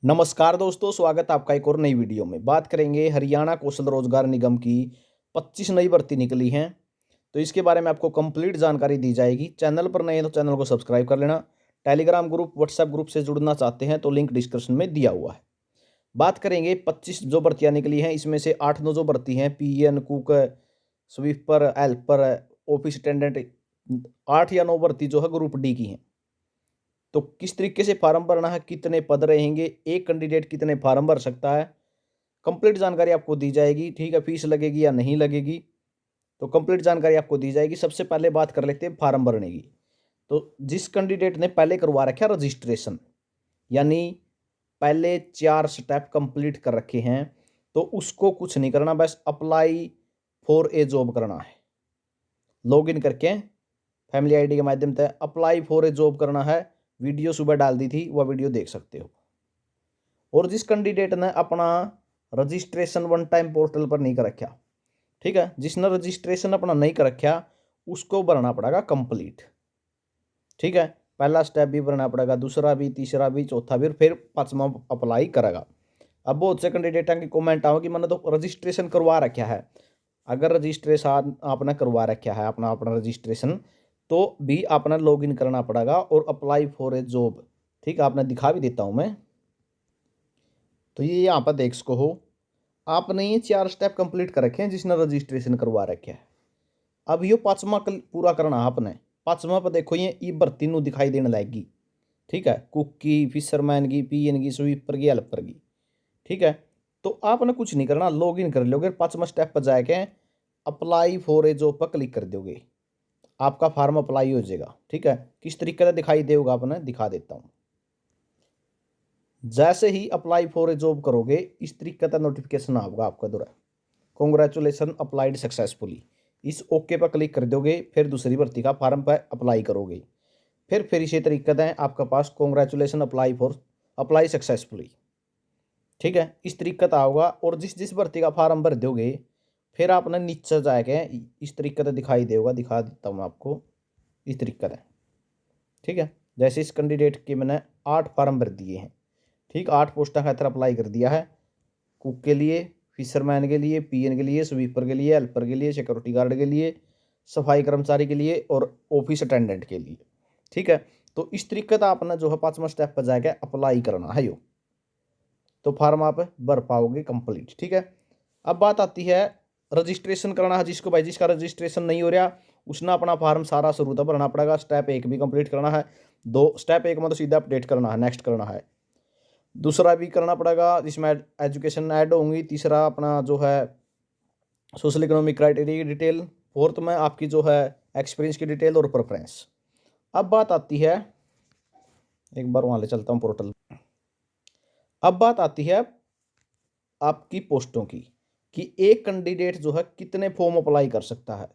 नमस्कार दोस्तों, स्वागत है आपका एक और नई वीडियो में। बात करेंगे हरियाणा कौशल रोजगार निगम की 25 नई भर्ती निकली हैं। तो इसके बारे में आपको कंप्लीट जानकारी दी जाएगी। चैनल पर नए हैं तो चैनल को सब्सक्राइब कर लेना। टेलीग्राम ग्रुप, व्हाट्सएप ग्रुप से जुड़ना चाहते हैं तो लिंक डिस्क्रिप्शन में दिया हुआ है। बात करेंगे 25 जो भर्तियाँ निकली हैं, इसमें से 8-9 जो भर्ती हैं PN, cook, sweeper, helper, office attendant, 8 या 9 भर्ती जो है ग्रुप डी की हैं। तो किस तरीके से फार्म भरना है, कितने पद रहेंगे, एक कैंडिडेट कितने फार्म भर सकता है, कंप्लीट जानकारी आपको दी जाएगी। ठीक है, फीस लगेगी या नहीं लगेगी, तो कंप्लीट जानकारी आपको दी जाएगी। सबसे पहले बात कर लेते हैं फार्म भरने की। तो जिस कैंडिडेट ने पहले करवा रखा है रजिस्ट्रेशन, यानी पहले 4 स्टेप कंप्लीट कर रखे हैं, तो उसको कुछ नहीं करना, बस अप्लाई फॉर ए जॉब करना है। लॉगिन करके फैमिली आईडी के माध्यम से अप्लाई फॉर ए जॉब करना है। वीडियो सुबह डाल दी थी, वह वीडियो देख सकते हो। और जिस कैंडिडेट ने अपना रजिस्ट्रेशन वन टाइम पोर्टल पर नहीं कर रखा, ठीक है, जिसने रजिस्ट्रेशन अपना नहीं कर रखा, उसको भरना पड़ेगा कंप्लीट। ठीक है, पहला स्टेप भी भरना पड़ेगा, दूसरा भी, तीसरा भी, चौथा भी, फिर पांचवा अप्लाई करेगा। अब बहुत से कैंडिडेट की कमेंट आओ कि मैंने तो रजिस्ट्रेशन करवा रखा है। अगर रजिस्ट्रेशन आपने करवा रखा है, अपना अपना रजिस्ट्रेशन, तो भी आपने लॉगिन करना पड़ेगा और अप्लाई फॉर ए जॉब। ठीक है, आपने दिखा भी देता हूँ मैं। तो ये यहाँ पर देख सको हो, आपने ये 4 स्टेप कंप्लीट कर रखे हैं जिसने रजिस्ट्रेशन करवा रखे है। अब ये पाँचवा पूरा करना है आपने। पाँचवा पर देखो, ये ई भर्ती नू दिखाई देने लगेगी। ठीक है, कुक की, फिशरमैन की, पीएन की, स्वीपर की, हेल्पर की। ठीक है, तो आपने कुछ नहीं करना, लॉग इन कर लोगे। पाँचवा स्टेप पर जाके अप्लाई फॉर ए जॉब पर क्लिक कर दोगे, आपका फार्म अप्लाई हो जाएगा। ठीक है, किस तरीके से दिखाई देगा आपने दिखा देता हूँ। जैसे ही अप्लाई फॉर ए जॉब करोगे, इस तरीके का नोटिफिकेशन आएगा आपका द्वारा, कॉन्ग्रेचुलेसन अप्लाइड सक्सेसफुली। इस ओके पर क्लिक कर दोगे, फिर दूसरी भर्ती का फार्म पर अप्लाई करोगे। फिर इसी तरीके से आपका पास कॉन्ग्रेचुलेसन अप्लाई सक्सेसफुली। ठीक है, इस तरीके का होगा। और जिस जिस भर्ती का फार्म भर दोगे, फिर आपने नीचे जाके इस तरीके से दिखाई देगा, दिखा देता हूँ आपको इस तरीके से। ठीक है, जैसे इस कैंडिडेट के मैंने 8 फार्म भर दिए हैं। ठीक, 8 पोस्टा खातर अप्लाई कर दिया है। कुक के लिए, फिशरमैन के लिए, पीएन के लिए, स्वीपर के लिए, हेल्पर के लिए, सिक्योरिटी गार्ड के लिए, सफाई कर्मचारी के लिए और ऑफिस अटेंडेंट के लिए। ठीक है, तो इस तरीके का आपने जो है 5वां स्टेप पर जाकर अप्लाई करना है। यो तो फार्म आप भर पाओगे कंप्लीट। ठीक है, अब बात आती है रजिस्ट्रेशन करना है। जिसको भाई जिसका रजिस्ट्रेशन नहीं हो रहा, उसने अपना फार्म सारा शुरू तो भरना पड़ेगा। स्टेप 1 भी कंप्लीट करना है। स्टेप 1 में तो सीधा अपडेट करना है, नेक्स्ट करना है। दूसरा भी करना पड़ेगा, जिसमें एजुकेशन ऐड होंगी। तीसरा अपना जो है सोशल इकोनॉमिक क्राइटेरिया की डिटेल। फोर्थ में आपकी जो है एक्सपीरियंस की डिटेल और प्रेफरेंस। अब बात आती है, एक बार वहाँ ले चलता हूँ पोर्टल। अब बात आती है आपकी पोस्टों की, कि एक कैंडिडेट जो है कितने फॉर्म अप्लाई कर सकता है।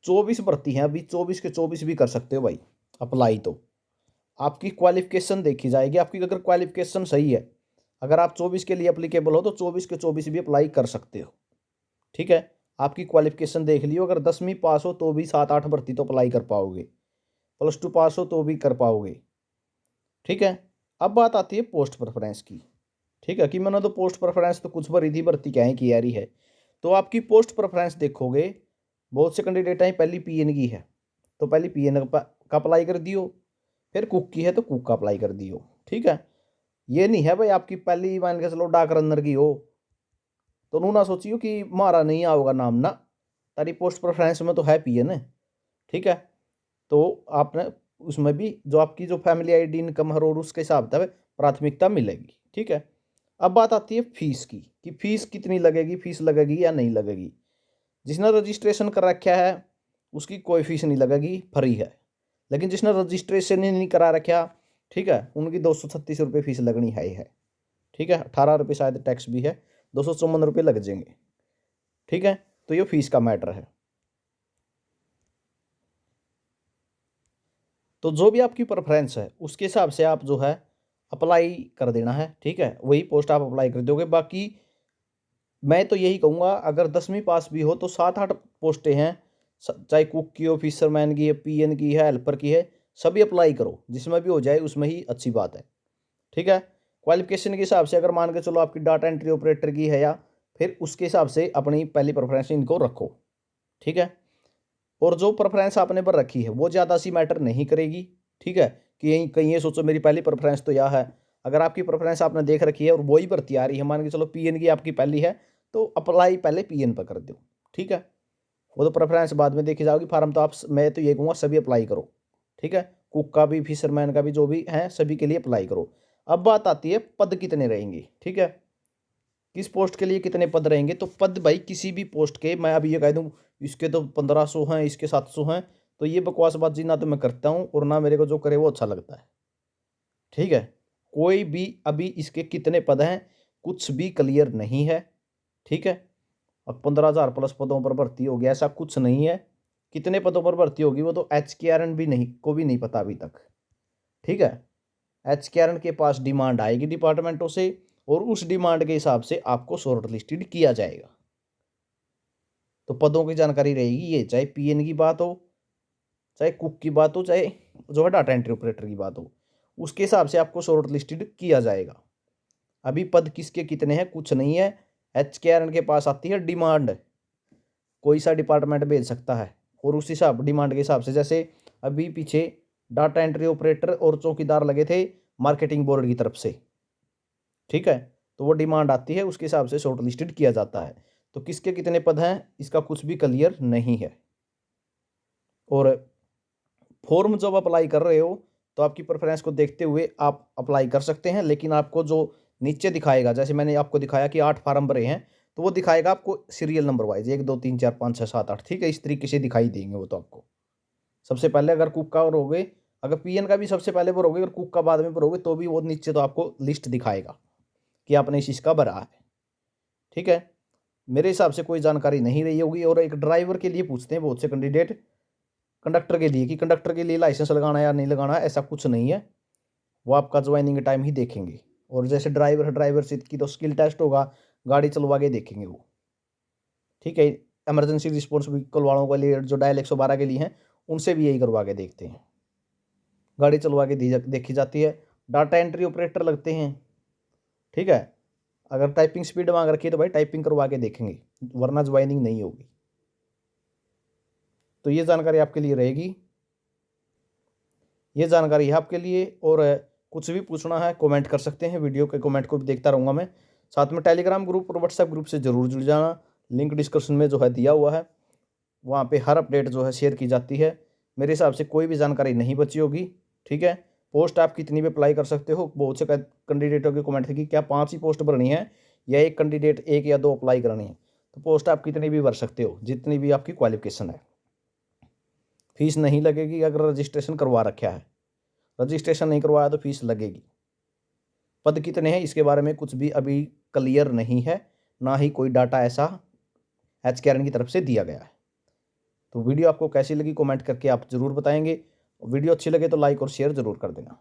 24 भर्ती हैं अभी, 24 के 24 भी कर सकते हो भाई अप्लाई। तो आपकी क्वालिफिकेशन देखी जाएगी। आपकी अगर क्वालिफिकेशन सही है, अगर आप 24 के लिए अप्लीकेबल हो, तो 24 के 24 भी अप्लाई कर सकते हो। ठीक है, आपकी क्वालिफिकेशन देख लियो। अगर 10वीं पास हो तो भी 7-8 भर्ती तो अप्लाई कर पाओगे। +2 पास हो तो भी कर पाओगे। ठीक है, अब बात आती है पोस्ट प्रेफरेंस की। ठीक है, कि मैंने तो पोस्ट प्रेफरेंस तो कुछ भरी थी, भर्ती क्या है की आ रही है। तो आपकी पोस्ट प्रेफरेंस देखोगे, बहुत से कैंडिडेट हैं पहली पीएन की है तो पहली पीएन का अप्लाई कर दियो। फिर कुक की है तो कुक का अप्लाई कर दियो। ठीक है, ये नहीं है भाई आपकी पहली मान के चलो डाक रनर की हो तो नू ना सोचियो कि मारा नहीं आओगा नाम ना, तारी पोस्ट प्रेफरेंस में तो है पीएन। ठीक है, तो आपने उसमें भी जो आपकी जो फैमिली आईडी, इनकम है और उसके हिसाब से प्राथमिकता मिलेगी। ठीक है, अब बात आती है फीस की, कि फीस कितनी लगेगी, फीस लगेगी या नहीं लगेगी। जिसने रजिस्ट्रेशन कर रखा है उसकी कोई फीस नहीं लगेगी, फ्री है। लेकिन जिसने रजिस्ट्रेशन ही नहीं करा रखा, ठीक है, उनकी 236 रुपये फीस लगनी है ही है। ठीक है, 18 रुपये शायद टैक्स भी है, 254 रुपये लग जाएंगे। ठीक है, तो ये फीस का मैटर है। तो जो भी आपकी प्रेफरेंस है उसके हिसाब से आप जो है अप्लाई कर देना है। ठीक है, वही पोस्ट आप अप्लाई कर दोगे। बाकी मैं तो यही कहूँगा, अगर 10वीं पास भी हो तो 7-8 पोस्टें हैं, चाहे कुक की हो, फिशरमैन की है, पीएन की है, हेल्पर की है, सभी अप्लाई करो। जिसमें भी हो जाए उसमें ही अच्छी बात है। ठीक है, क्वालिफिकेशन के हिसाब से अगर मान के चलो आपकी डाटा एंट्री ऑपरेटर की है, या फिर उसके हिसाब से अपनी पहली प्रेफरेंस इनको रखो, ठीक है। और जो प्रेफरेंस आपने पर रखी है वो ज़्यादा सी मैटर नहीं करेगी, ठीक है, कि यहीं कहीं ये सोचो मेरी पहली प्रेफरेंस तो यह है। अगर आपकी प्रेफरेंस आपने देख रखी है और वही भर्ती आ रही है, मान के चलो पीएन की आपकी पहली है, तो अप्लाई पहले पीएन पर कर दो, ठीक है। वो तो प्रेफरेंस बाद में देखी जाओगी। फार्म तो आप, मैं तो ये कहूँगा सभी अप्लाई करो, ठीक है। कुक का भी, फिशरमैन का भी, जो भी है सभी के लिए अप्लाई करो। अब बात आती है पद कितने रहेंगे, ठीक है, किस पोस्ट के लिए कितने पद रहेंगे। तो पद भाई किसी भी पोस्ट के, मैं अभी ये कह दूँ इसके तो 1500 हैं, इसके 700 हैं, तो ये बकवासबाजी ना तो मैं करता हूँ और ना मेरे को जो करे वो अच्छा लगता है, ठीक है। कोई भी अभी इसके कितने पद हैं कुछ भी क्लियर नहीं है, ठीक है। अब 15,000 प्लस पदों पर भर्ती होगी ऐसा कुछ नहीं है। कितने पदों पर भर्ती होगी वो तो HKRN भी नहीं को भी नहीं पता अभी तक, ठीक है। HKRN के पास डिमांड आएगी डिपार्टमेंटों से और उस डिमांड के हिसाब से आपको शॉर्ट लिस्टेड किया जाएगा। तो पदों की जानकारी रहेगी ये, चाहे पीएन की बात हो, चाहे कुक की बात हो, चाहे जो है डाटा एंट्री ऑपरेटर की बात हो, उसके हिसाब से आपको शॉर्ट लिस्टेड किया जाएगा। अभी पद किसके कितने हैं कुछ नहीं है। HKRN के पास आती है डिमांड, कोई सा डिपार्टमेंट भेज सकता है, और उस हिसाब डिमांड के हिसाब से, जैसे अभी पीछे डाटा एंट्री ऑपरेटर और चौकीदार लगे थे मार्केटिंग बोर्ड की तरफ से, ठीक है। तो वो डिमांड आती है, उसके हिसाब से शॉर्ट लिस्टेड किया जाता है। तो किसके कितने पद हैं इसका कुछ भी क्लियर नहीं है। और फॉर्म जब अप्लाई कर रहे हो तो आपकी प्रेफरेंस को देखते हुए आप अप्लाई कर सकते हैं, लेकिन आपको जो नीचे दिखाएगा, जैसे मैंने आपको दिखाया कि 8 फार्म भरे हैं, तो वो दिखाएगा आपको सीरियल नंबर वाइज 1 2 3 4 5 6 7 8, ठीक है। इस तरीके से दिखाई देंगे वो तो आपको। सबसे पहले अगर कुक का भरोगे, अगर पीएन का भी सबसे पहले भरोगे, अगर कुक का बाद में भरोगे तो भी वो नीचे तो आपको लिस्ट दिखाएगा कि आपने इस चीज़ का भरा है, ठीक है। मेरे हिसाब से कोई जानकारी नहीं रही होगी। और एक ड्राइवर के लिए पूछते हैं बहुत से कैंडिडेट, कंडक्टर के लिए, कि कंडक्टर के लिए लाइसेंस लगाना है या नहीं लगाना है, ऐसा कुछ नहीं है। वो आपका ज्वाइनिंग टाइम ही देखेंगे। और जैसे ड्राइवर है, ड्राइवर सीट की तो स्किल टेस्ट होगा, गाड़ी चलवा के देखेंगे वो, ठीक है। इमरजेंसी रिस्पॉन्स व्हीकल वालों के लिए, जो डायल 112 के लिए हैं, उनसे भी यही करवा के देखते हैं, गाड़ी चलवा के देखी जाती है। डाटा एंट्री ऑपरेटर लगते हैं, ठीक है। अगर टाइपिंग स्पीड मांग रखी है तो भाई टाइपिंग करवा के देखेंगे, वरना ज्वाइनिंग नहीं होगी। तो ये जानकारी आपके लिए रहेगी, ये जानकारी है आपके लिए। और कुछ भी पूछना है कमेंट कर सकते हैं, वीडियो के कमेंट को भी देखता रहूँगा मैं। साथ में टेलीग्राम ग्रुप और व्हाट्सएप ग्रुप से ज़रूर जुड़ जाना, लिंक डिस्क्रिप्शन में जो है दिया हुआ है, वहाँ पे हर अपडेट जो है शेयर की जाती है। मेरे हिसाब से कोई भी जानकारी नहीं बची होगी, ठीक है। पोस्ट आप कितनी भी अप्लाई कर सकते हो। बहुत से कैंडिडेटों के कमेंट थे कि क्या 5 ही पोस्ट भरनी है या एक कैंडिडेट 1 या 2 अप्लाई करनी है। तो पोस्ट आप कितनी भी भर सकते हो, जितनी भी आपकी क्वालिफिकेशन है। फीस नहीं लगेगी अगर रजिस्ट्रेशन करवा रखा है, रजिस्ट्रेशन नहीं करवाया तो फीस लगेगी। पद कितने हैं इसके बारे में कुछ भी अभी क्लियर नहीं है, ना ही कोई डाटा ऐसा HKRN की तरफ से दिया गया है। तो वीडियो आपको कैसी लगी कमेंट करके आप ज़रूर बताएंगे। वीडियो अच्छी लगे तो लाइक और शेयर ज़रूर कर देना।